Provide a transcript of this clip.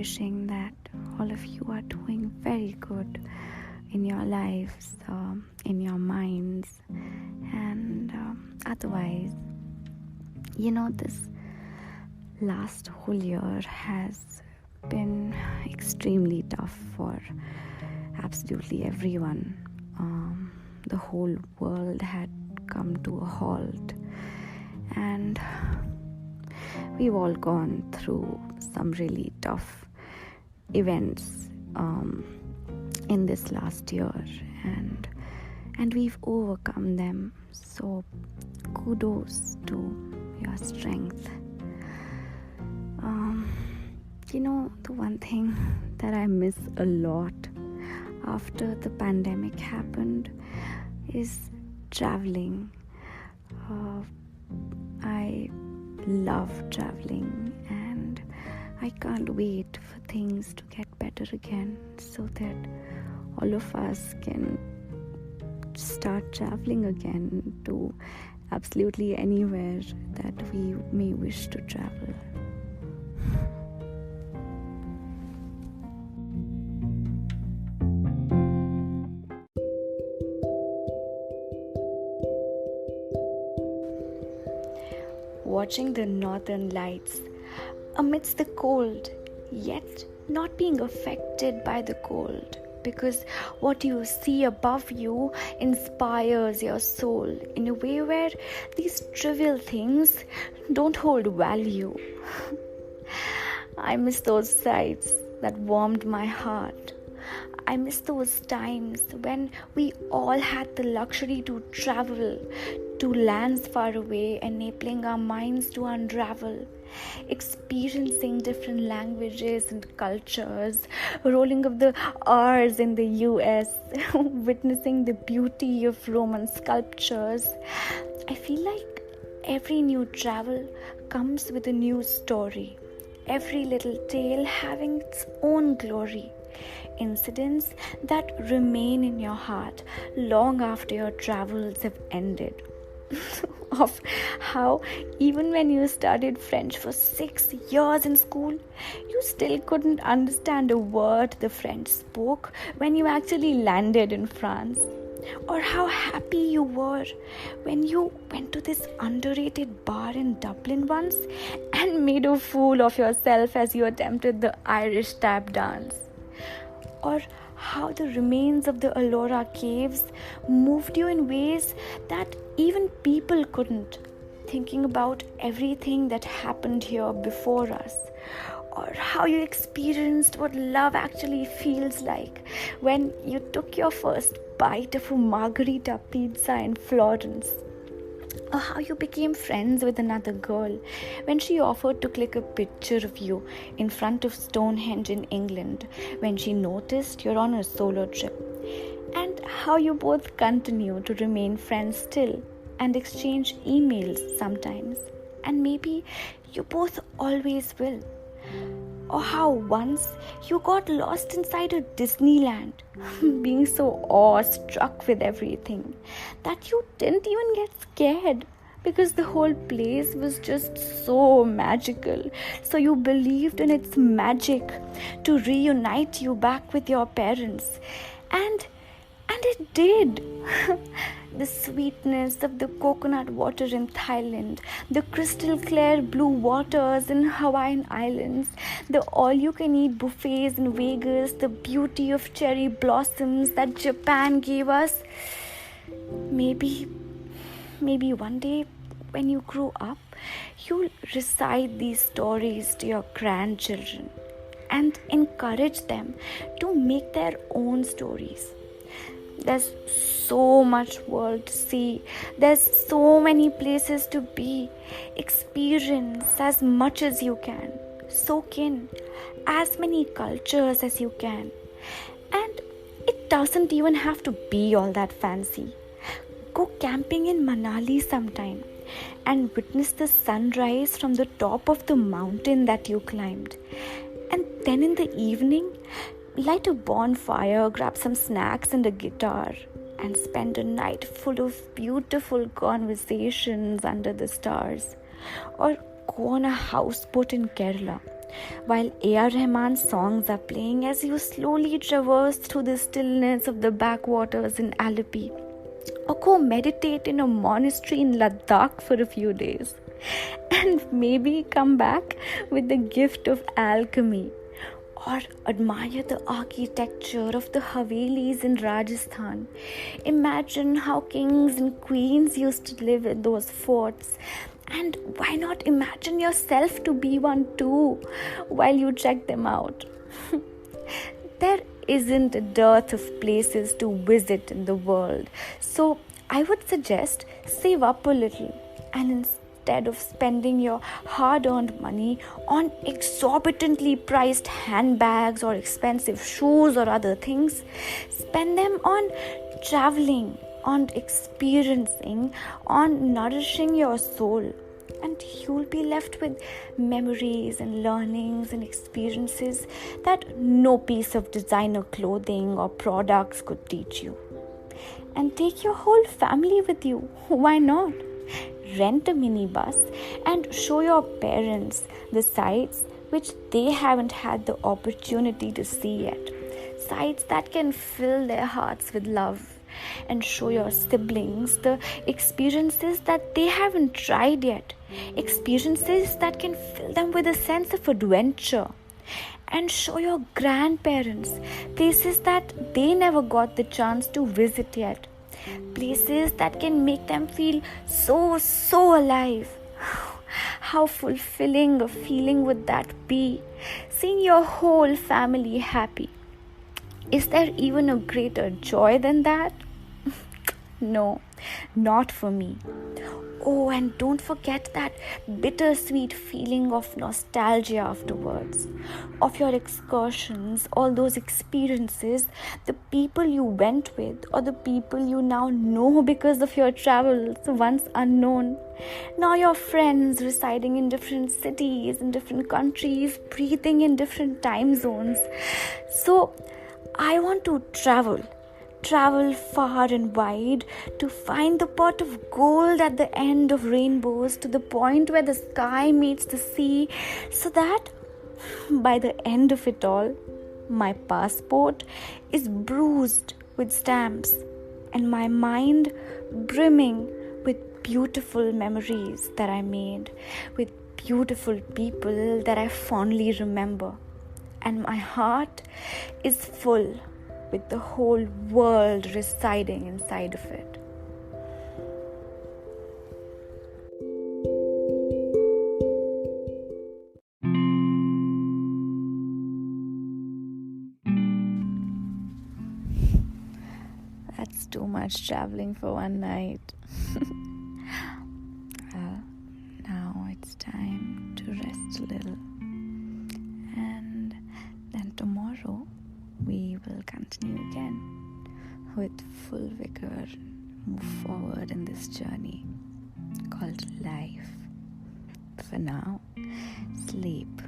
wishing that all of you are doing very good in your lives, in your minds, and otherwise. This last whole year has been extremely tough for absolutely everyone. The whole world had come to a halt, and we've all gone through some really tough events in this last year, and we've overcome them. So kudos to your strength. The one thing that I miss a lot after the pandemic happened is traveling. I love traveling, and I can't wait for things to get better again so that all of us can start traveling again to absolutely anywhere that we may wish to travel. Watching the northern lights amidst the cold, yet not being affected by the cold, because what you see above you inspires your soul in a way where these trivial things don't hold value. I miss those sights that warmed my heart. I miss those times when we all had the luxury to travel to lands far away, enabling our minds to unravel, experiencing different languages and cultures, rolling of the R's in the US, witnessing the beauty of Roman sculptures. I feel like every new travel comes with a new story, every little tale having its own glory. Incidents that remain in your heart long after your travels have ended. Of how even when you studied French for 6 years in school, you still couldn't understand a word the French spoke when you actually landed in France. Or how happy you were when you went to this underrated bar in Dublin once and made a fool of yourself as you attempted the Irish tap dance. Or how the remains of the Ellora caves moved you in ways that even people couldn't, thinking about everything that happened here before us. Or how you experienced what love actually feels like when you took your first bite of a margarita pizza in Florence. Or how you became friends with another girl when she offered to click a picture of you in front of Stonehenge in England when she noticed you're on a solo trip. And how you both continue to remain friends still and exchange emails sometimes. And maybe you both always will. Or how once you got lost inside a Disneyland, being so awestruck with everything that you didn't even get scared because the whole place was just so magical. So you believed in its magic to reunite you back with your parents. And it did. The sweetness of the coconut water in Thailand, the crystal clear blue waters in Hawaiian Islands, the all-you-can-eat buffets in Vegas, the beauty of cherry blossoms that Japan gave us. Maybe one day when you grow up, you'll recite these stories to your grandchildren and encourage them to make their own stories. There's so much world to see. There's so many places to be. Experience as much as you can. Soak in as many cultures as you can. And it doesn't even have to be all that fancy. Go camping in Manali sometime and witness the sunrise from the top of the mountain that you climbed. And then in the evening, light a bonfire, grab some snacks and a guitar, and spend a night full of beautiful conversations under the stars. Or go on a houseboat in Kerala, while A.R. Rahman's songs are playing as you slowly traverse through the stillness of the backwaters in Alleppey, or go meditate in a monastery in Ladakh for a few days, and maybe come back with the gift of alchemy, or admire the architecture of the Havelis in Rajasthan. Imagine how kings and queens used to live in those forts. And why not imagine yourself to be one too while you check them out? There isn't a dearth of places to visit in the world. So I would suggest save up a little, and instead of spending your hard-earned money on exorbitantly priced handbags or expensive shoes or other things, spend them on traveling, on experiencing, on nourishing your soul. And you'll be left with memories and learnings and experiences that no piece of designer clothing or products could teach you. And take your whole family with you. Why not? Rent a minibus and show your parents the sights which they haven't had the opportunity to see yet. Sights that can fill their hearts with love. And show your siblings the experiences that they haven't tried yet. Experiences that can fill them with a sense of adventure. And show your grandparents places that they never got the chance to visit yet. Places that can make them feel so alive. How fulfilling a feeling would that be? Seeing your whole family happy. Is there even a greater joy than that? No, not for me. Oh, and don't forget that bittersweet feeling of nostalgia afterwards, of your excursions, all those experiences, the people you went with, or the people you now know because of your travels, once unknown. Now your friends residing in different cities, in different countries, breathing in different time zones. So, I want to travel far and wide to find the pot of gold at the end of rainbows, to the point where the sky meets the sea, so that by the end of it all, my passport is bruised with stamps and my mind brimming with beautiful memories that I made, with beautiful people that I fondly remember. And my heart is full with the whole world residing inside of it. That's too much traveling for one night. Well, now it's time to rest a little. And then tomorrow we will continue again with full vigor, move forward in this journey called life. For now, sleep.